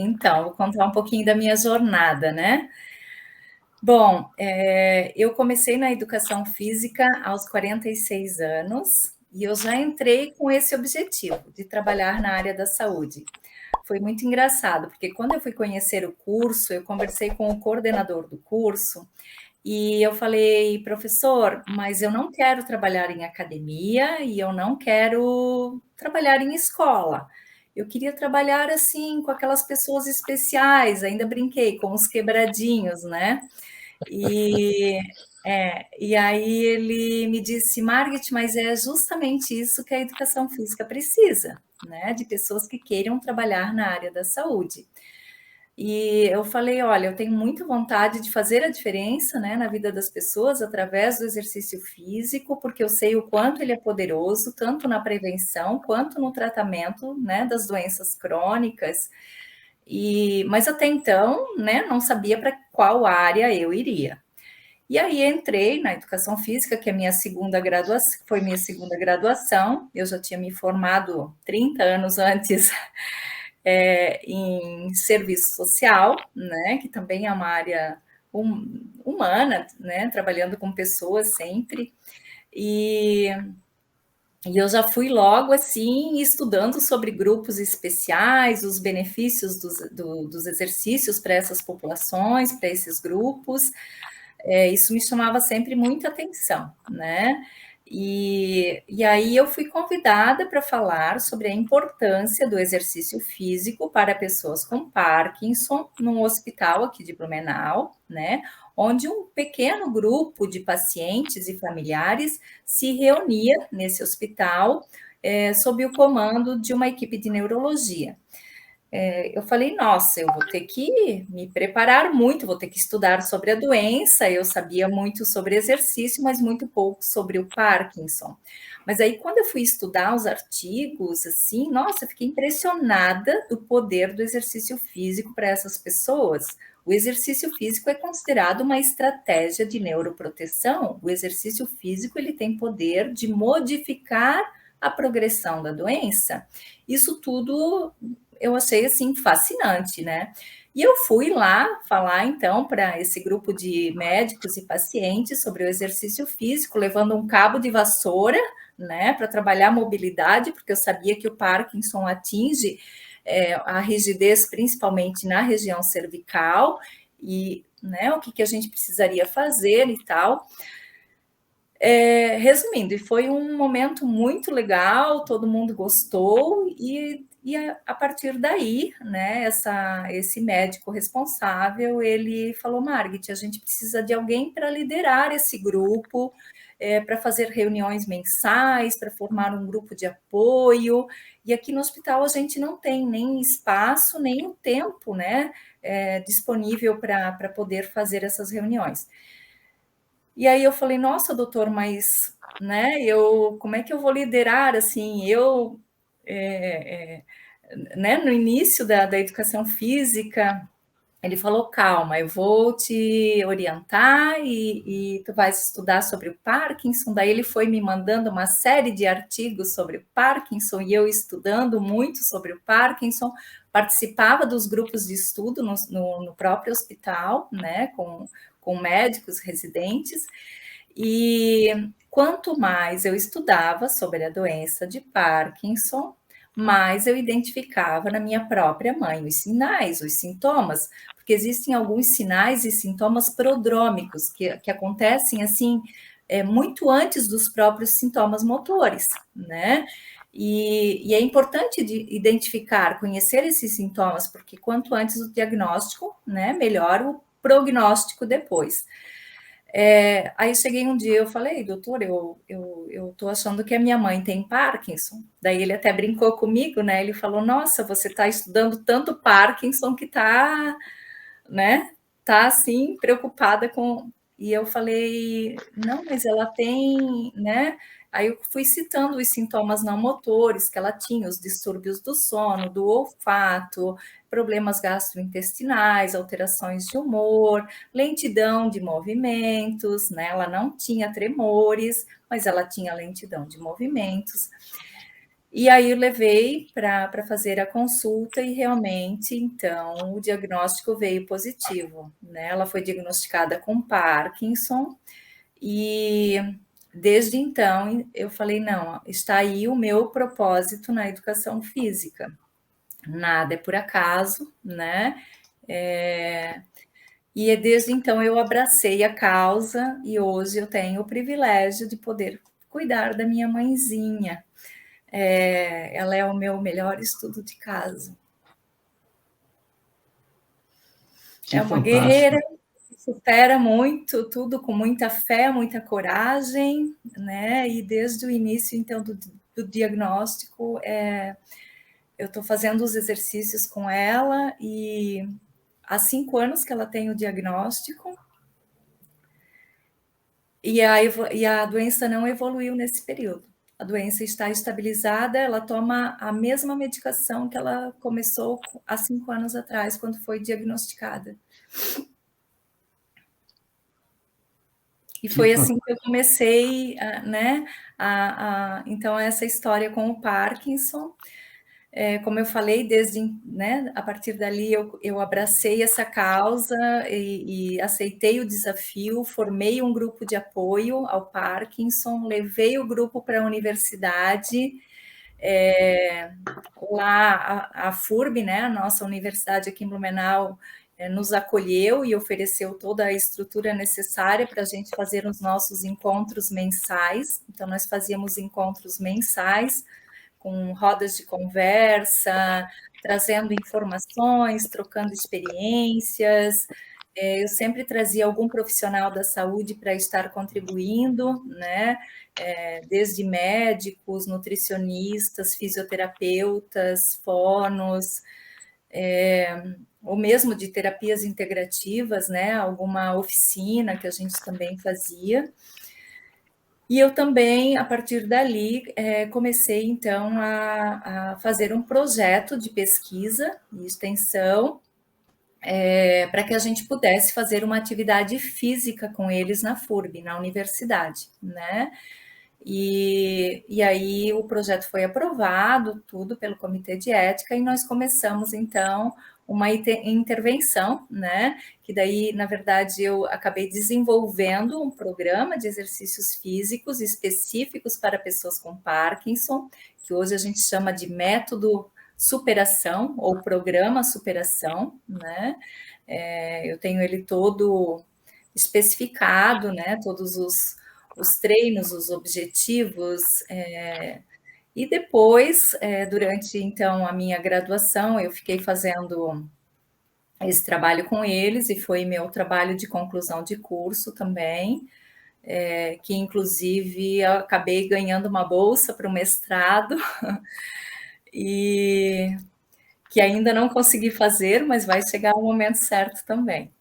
Então, vou contar um pouquinho da minha jornada, né. Bom, eu comecei na educação física aos 46 anos, e eu já entrei com esse objetivo, de trabalhar na área da saúde. Foi muito engraçado, porque quando eu fui conhecer o curso, eu conversei com o coordenador do curso, e eu falei: "Professor, mas eu não quero trabalhar em academia e eu não quero trabalhar em escola. Eu queria trabalhar, assim, com aquelas pessoas especiais", ainda brinquei, com os quebradinhos, né. E e aí ele me disse: "Margit, mas é justamente isso que a educação física precisa, né, de pessoas que queiram trabalhar na área da saúde". E eu falei: "Olha, eu tenho muita vontade de fazer a diferença, né, na vida das pessoas através do exercício físico, porque eu sei o quanto ele é poderoso, tanto na prevenção quanto no tratamento, né, das doenças crônicas". Mas até então, né, não sabia para qual área eu iria. E aí entrei na educação física, que é minha segunda graduação, foi minha segunda graduação. Eu já tinha me formado 30 anos antes em serviço social, né, que também é uma área humana, né, trabalhando com pessoas sempre. E, e eu já fui logo assim estudando sobre grupos especiais, os benefícios dos exercícios para essas populações, para esses grupos. Isso me chamava sempre muita atenção, né? E aí eu fui convidada para falar sobre a importância do exercício físico para pessoas com Parkinson num hospital aqui de Blumenau, né? Onde um pequeno grupo de pacientes e familiares se reunia nesse hospital, sob o comando de uma equipe de neurologia. Eu falei: "Nossa, eu vou ter que me preparar muito, vou ter que estudar sobre a doença". Eu sabia muito sobre exercício, mas muito pouco sobre o Parkinson. Mas aí, quando eu fui estudar os artigos, assim, nossa, eu fiquei impressionada do poder do exercício físico para essas pessoas. O exercício físico é considerado uma estratégia de neuroproteção. O exercício físico, ele tem poder de modificar a progressão da doença. Isso tudo eu achei assim fascinante, né? E eu fui lá falar então para esse grupo de médicos e pacientes sobre o exercício físico, levando um cabo de vassoura, né, para trabalhar a mobilidade, porque eu sabia que o Parkinson atinge a rigidez principalmente na região cervical e, né, o que, que a gente precisaria fazer e tal. Resumindo, e foi um momento muito legal, todo mundo gostou, e a partir daí, né, esse médico responsável, ele falou: Margit, a gente precisa de alguém para liderar esse grupo, para fazer reuniões mensais, para formar um grupo de apoio, e aqui no hospital a gente não tem nem espaço, nem o tempo, né, disponível para poder fazer essas reuniões. E aí eu falei: "Nossa, doutor, mas, né, eu como é que eu vou liderar, assim, eh né, no início da educação física". Ele falou: "Calma, eu vou te orientar e tu vais estudar sobre o Parkinson". Daí ele foi me mandando uma série de artigos sobre o Parkinson e eu estudando muito sobre o Parkinson, participava dos grupos de estudo no próprio hospital, né, com médicos residentes. E quanto mais eu estudava sobre a doença de Parkinson, mais eu identificava na minha própria mãe os sinais, os sintomas, porque existem alguns sinais e sintomas prodrômicos que acontecem assim muito antes dos próprios sintomas motores, né? E é importante identificar, conhecer esses sintomas, porque quanto antes o diagnóstico, né, melhor o prognóstico depois. Aí cheguei um dia, eu falei: "Doutor, eu tô achando que a minha mãe tem Parkinson". Daí ele até brincou comigo, né, ele falou: "Nossa, você está estudando tanto Parkinson que tá, né, tá assim preocupada com". E eu falei: "Não, mas ela tem", né, aí eu fui citando os sintomas não motores que ela tinha, os distúrbios do sono, do olfato, problemas gastrointestinais, alterações de humor, lentidão de movimentos, né, ela não tinha tremores, mas ela tinha lentidão de movimentos. E aí eu levei para fazer a consulta e realmente, então, o diagnóstico veio positivo, né? Ela foi diagnosticada com Parkinson e desde então eu falei, não, está aí o meu propósito na educação física. Nada é por acaso, né? E desde então eu abracei a causa e hoje eu tenho o privilégio de poder cuidar da minha mãezinha. Ela é o meu melhor estudo de caso. Que É uma guerreira, fantástico. supera muito, tudo com muita fé, muita coragem, né? E desde o início, então, do diagnóstico, eu estou fazendo os exercícios com ela e há 5 anos que ela tem o diagnóstico e a doença não evoluiu nesse período. A doença está estabilizada, ela toma a mesma medicação que ela começou há 5 anos atrás, quando foi diagnosticada. E Que foi assim que eu fantástico. comecei, né, então essa história com o Parkinson. Como eu falei, desde, né, a partir dali eu abracei essa causa e aceitei o desafio, formei um grupo de apoio ao Parkinson, levei o grupo para a universidade, lá a FURB, né, a nossa universidade aqui em Blumenau, nos acolheu e ofereceu toda a estrutura necessária para a gente fazer os nossos encontros mensais. Então, nós fazíamos encontros mensais, com rodas de conversa, trazendo informações, trocando experiências. Eu sempre trazia algum profissional da saúde para estar contribuindo, né? Desde médicos, nutricionistas, fisioterapeutas, fonos, ou mesmo de terapias integrativas, né? Alguma oficina que a gente também fazia. E eu também, a partir dali, comecei então a fazer um projeto de pesquisa e extensão para que a gente pudesse fazer uma atividade física com eles na FURB, na universidade, né? E aí o projeto foi aprovado, tudo pelo Comitê de Ética, e nós começamos, então, uma intervenção, né? Que daí, na verdade, eu acabei desenvolvendo um programa de exercícios físicos específicos para pessoas com Parkinson, que hoje a gente chama de método superação ou programa superação, né? Eu tenho ele todo especificado, né? Todos os treinos, os objetivos, e depois, durante então a minha graduação, eu fiquei fazendo esse trabalho com eles e foi meu trabalho de conclusão de curso também, que inclusive eu acabei ganhando uma bolsa para o mestrado e que ainda não consegui fazer, mas vai chegar o momento certo também.